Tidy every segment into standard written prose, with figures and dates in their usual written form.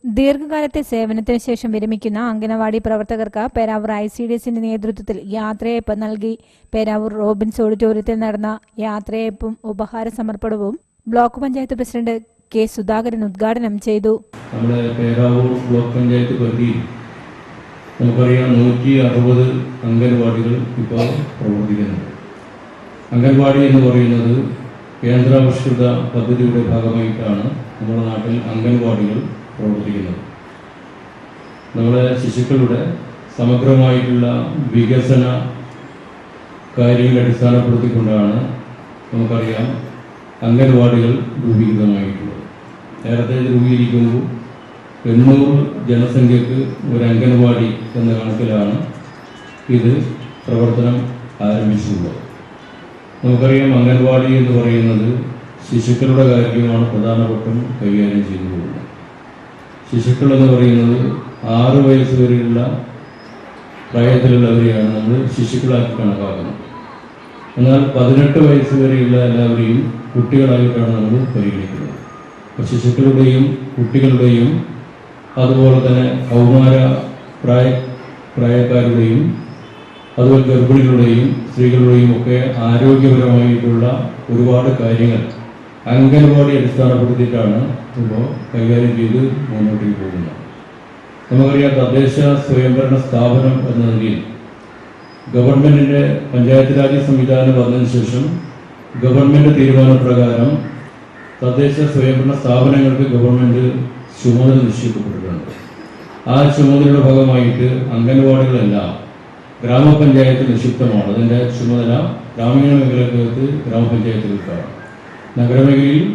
ദീർഘകാലത്തെ സേവനത്തിന് ശേഷം വിരമിക്കുന്ന അംഗനവാടി പ്രവർത്തകർക്ക് പേരാവൂർ ICDSന്റെ നേതൃത്വത്തിൽ യാത്രയയപ്പ് നൽകി. പേരാവൂർ റോബിൻസ് ഓഡിറ്റോറിയത്തിൽ നടന്ന യാത്രയയപ്പും ഉപഹാര സമർപ്പണവും block panchayat president K Sudhakaran ഉദ്ഘാടനം ചെയ്തു. നമ്മുടെ പേരാവൂർ ബ്ലോക്ക് പഞ്ചായത്ത് പരിധിയിൽ നമുക്കറിയാം 160 അംഗൻവാടികൾ ഇപ്പോൾ പ്രവർത്തിക്കുന്നുണ്ട്. അംഗൻവാടി എന്ന് പറയുന്നത് കേന്ദ്രാവിഷ്കൃത പദ്ധതിയുടെ ഭാഗമായിട്ടാണ് നമ്മുടെ നാട്ടിൽ അംഗൻവാടികൾ പ്രവർത്തിക്കുന്നത്. നമ്മുടെ ശിശുക്കളുടെ സമഗ്രമായിട്ടുള്ള വികസന കാര്യങ്ങളെ അടിസ്ഥാനപ്പെടുത്തിക്കൊണ്ടാണ് നമുക്കറിയാം അംഗൻവാടികൾ രൂപീകൃതമായിട്ടുള്ളത്. നേരത്തെ രൂപീകരിക്കുമ്പോൾ 800 ജനസംഖ്യക്ക് ഒരു അംഗൻവാടി എന്ന കണക്കിലാണ് ഇത് പ്രവർത്തനം ആരംഭിച്ചിട്ടുള്ളത്. നമുക്കറിയാം അംഗൻവാടി എന്ന് പറയുന്നത് ശിശുക്കളുടെ കാര്യമാണ് പ്രധാനപ്പെട്ടും കൈകാര്യം ചെയ്തു പോകുന്നത്. ശിശുക്കൾ എന്ന് പറയുന്നത് 6 വയസ്സ് വരെയുള്ള പ്രായത്തിലുള്ളവരെയാണ് നമ്മൾ ശിശുക്കളാക്കി കണക്കാക്കുന്നത്. എന്നാൽ 18 വയസ്സ് വരെയുള്ള എല്ലാവരെയും കുട്ടികളായിട്ടാണ് നമ്മൾ പരിഗണിക്കുന്നത്. അപ്പോൾ ശിശുക്കളുടെയും കുട്ടികളുടെയും അതുപോലെ തന്നെ കൗമാര പ്രായക്കാരുടെയും അതുപോലെ ഗർഭിണികളുടെയും സ്ത്രീകളുടെയും ഒക്കെ ആരോഗ്യപരമായിട്ടുള്ള ഒരുപാട് കാര്യങ്ങൾ അംഗൻവാടി അടിസ്ഥാനപ്പെടുത്തിയിട്ടാണ് ഇപ്പോൾ കൈകാര്യം ചെയ്ത് മുന്നോട്ടേക്ക് പോകുന്നത്. നമുക്കറിയാം തദ്ദേശ സ്വയംഭരണ സ്ഥാപനം എന്ന നിലയിൽ ഗവൺമെൻറ്റിൻ്റെ പഞ്ചായത്ത് രാജ് സംവിധാനം വന്നതിന് ശേഷം ഗവൺമെൻറ് തീരുമാനപ്രകാരം തദ്ദേശ സ്വയംഭരണ സ്ഥാപനങ്ങൾക്ക് ഗവൺമെൻറ് ചുമതല നിശ്ചയിക്കപ്പെട്ടിട്ടുണ്ട്. ആ ചുമതലയുടെ ഭാഗമായിട്ട് അംഗൻവാടികളെല്ലാം ഗ്രാമപഞ്ചായത്ത് നിക്ഷിപ്തമാണ്. അതിൻ്റെ ചുമതല ഗ്രാമീണ മേഖലകൾക്ക് ഗ്രാമപഞ്ചായത്തുകൾക്കാണ്. നഗരമേഖലയിൽ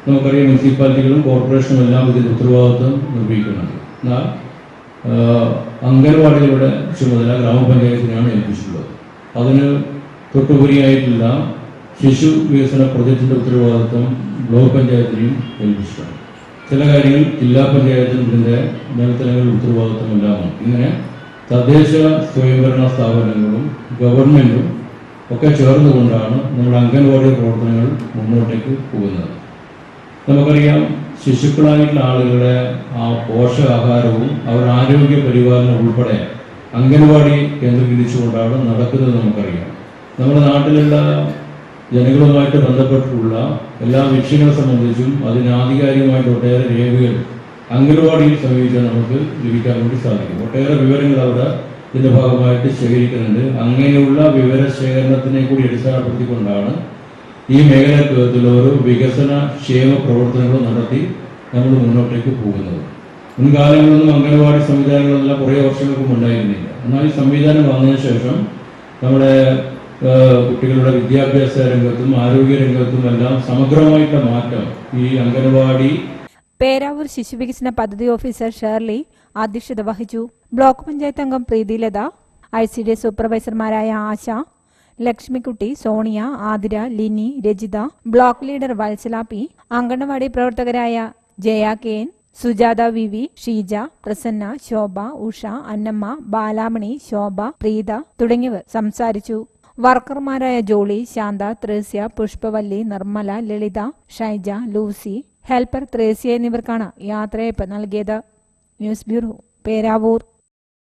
നമുക്കറിയാം മുനിസിപ്പാലിറ്റികളും കോർപ്പറേഷനും എല്ലാം ഇതിൻ്റെ ഉത്തരവാദിത്വം നിർവഹിക്കുന്നുണ്ട്. എന്നാൽ അംഗൻവാടികളുടെ ചുമതല ഗ്രാമപഞ്ചായത്തിനാണ് ഏൽപ്പിച്ചിട്ടുള്ളത്. അതിന് തൊട്ടുപരിയായിട്ടുള്ള ശിശു വികസന പ്രൊജക്റ്റിൻ്റെ ഉത്തരവാദിത്വം ബ്ലോക്ക് പഞ്ചായത്തിനെയും ഏൽപ്പിച്ചിട്ടുണ്ട്. ചില കാര്യങ്ങൾ ജില്ലാ പഞ്ചായത്തിനും ഇതിൻ്റെ മേൽത്തലങ്ങളിൽ ഉത്തരവാദിത്വമെല്ലാമാണ്. ഇങ്ങനെ തദ്ദേശ സ്വയംഭരണ സ്ഥാപനങ്ങളും ഗവൺമെൻറ്റും ഒക്കെ ചേർന്നുകൊണ്ടാണ് നമ്മുടെ അംഗൻവാടി പ്രവർത്തനങ്ങൾ മുന്നോട്ടേക്ക് പോകുന്നത്. നമുക്കറിയാം ശിശുക്കളായിട്ടുള്ള ആളുകളുടെ ആ പോഷകാഹാരവും അവരുടെ ആരോഗ്യ പരിപാലനം ഉൾപ്പെടെ അംഗൻവാടി കേന്ദ്രീകരിച്ചുകൊണ്ടാണ് നടക്കുന്നത്. നമുക്കറിയാം നമ്മുടെ നാട്ടിലുള്ള ജനങ്ങളുമായിട്ട് ബന്ധപ്പെട്ടിട്ടുള്ള എല്ലാ വിഷയങ്ങളെ സംബന്ധിച്ചും അതിന് ആധികാരികമായിട്ട് ഒട്ടേറെ രേഖകൾ അംഗൻവാടിയിൽ സമീപിച്ചാൽ നമുക്ക് ലഭിക്കാൻ വേണ്ടി സാധിക്കും. ഒട്ടേറെ വിവരങ്ങൾ അവിടെ ഇതിൻ്റെ ഭാഗമായിട്ട് ശേഖരിക്കുന്നുണ്ട്. അങ്ങനെയുള്ള വിവരശേഖരണത്തിനെ കൂടി അടിസ്ഥാനപ്പെടുത്തിക്കൊണ്ടാണ് ഈ മേഖലയ്ക്കകത്തുള്ള ഒരു വികസന ക്ഷേമ പ്രവർത്തനങ്ങൾ നടത്തി നമ്മൾ മുന്നോട്ടേക്ക് പോകുന്നത്. മുൻകാലങ്ങളിലൊന്നും അംഗൻവാടി സംവിധാനങ്ങളെല്ലാം കുറേ വർഷങ്ങൾക്കും ഉണ്ടായിരുന്നില്ല. എന്നാൽ ഈ സംവിധാനം വന്നതിന് ശേഷം നമ്മുടെ കുട്ടികളുടെ വിദ്യാഭ്യാസ രംഗത്തും ആരോഗ്യ രംഗത്തും എല്ലാം സമഗ്രമായിട്ടുള്ള മാറ്റം ഈ അംഗൻവാടി. പേരാവൂർ ശിശുവികസന പദ്ധതി ഓഫീസർ ഷേർലി അധ്യക്ഷത വഹിച്ചു. ബ്ലോക്ക് പഞ്ചായത്ത് അംഗം പ്രീതിലത, ICDS സൂപ്പർവൈസർമാരായ Asha, Lakshmikutty, Sonia, Athira, Lini, Rajitha, block leader Valsala P, anganwadi പ്രവർത്തകരായ ജയ KN, സുജാത VV, ഷീജ, പ്രസന്ന, ശോഭ, ഉഷ, അന്നമ്മ, ബാലാമണി, ശോഭ, പ്രീത തുടങ്ങിയവർ സംസാരിച്ചു. വർക്കർമാരായ ജോളി, ശാന്ത, ത്രേസ്യ, പുഷ്പവല്ലി, നിർമ്മല, ലളിത, ഷൈജ, ലൂസി, ഹെൽപ്പർ ത്രേസ്യ എന്നിവർക്കാണ് യാത്രയയപ്പ് നൽകിയത്. News bureau, Peravoor.